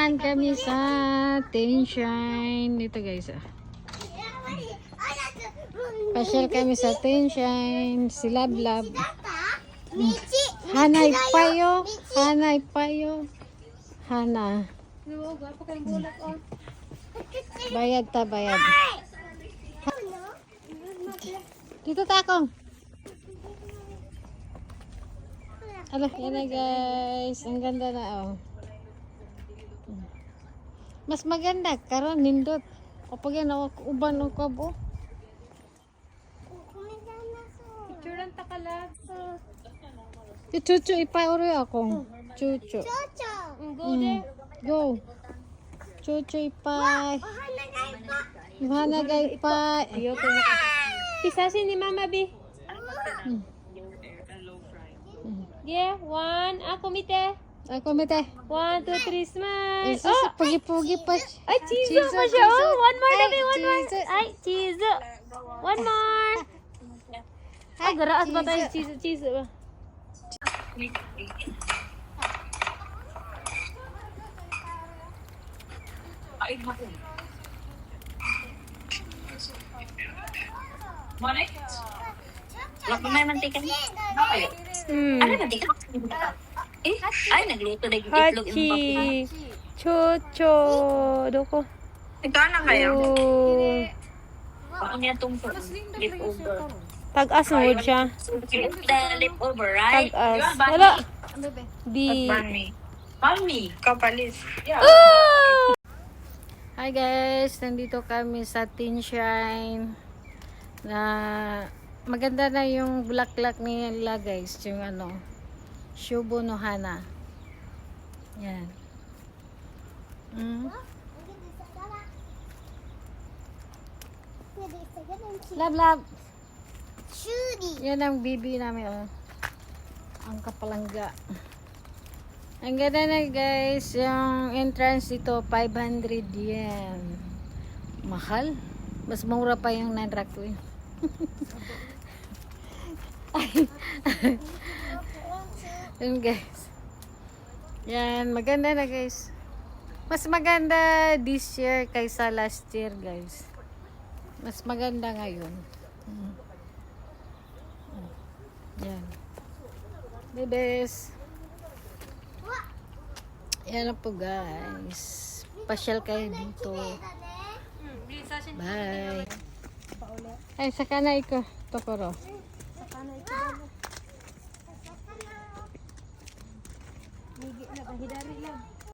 Samahan kami sa Tenshine. Dito guys. Pasyal kami sa Tenshine. Si Lablab. Hanay payo. Hanay payo. Hana. Bayad ta, bayad. Dito takong. Ala, yan na guys. Ang ganda na oh. Mas maganda karon nindot. Kapag yan ako uban ng kabo. Picture lang takalab. Chuchu ipaoro ako. Chuchu. Go there. Go. Chuchu ipay. Hana gay pa. Ayoko na. Pisasin ni Mama B. Yeah, one. Ako mite. Ako mete. 1, 2, 3, smile. Oh, pugi-pugi pa. Ay, chizo pa siya. Oh, one more na one more. Ay, chizo. One more. Ay, garaas ba tayo chizo ba? Ay, naku. Monay? Wala pa may mantika niya. Okay. Ano mantika? Eh, ay, nagluto na yung itlog. Hachi. Chocho. Doko. Ikaw na kayo. Oh. Baka niya itong leftover. Tag-as mo siya. The leftover, right? Tag-as. Wala. Di. Mami, kapalis. Yeah. Hi guys, nandito kami sa Tenshine. Na maganda na yung bulaklak nila guys, yung ano, Shubo no Hana. Yan. Lab lab. Yan ang bibi namin oh. Ang kapalangga. Ang ganda na guys, yung entrance dito 500 yen. Mahal. Mas mura pa yung non-rock queen. Yun guys. Yan, maganda na guys. Mas maganda this year kaysa last year guys. Mas maganda ngayon. Yan. Bebes. Yan na po guys. Pasyal kayo dito. Bye. Ay, saka na iko. Tokoro. Hidari lang.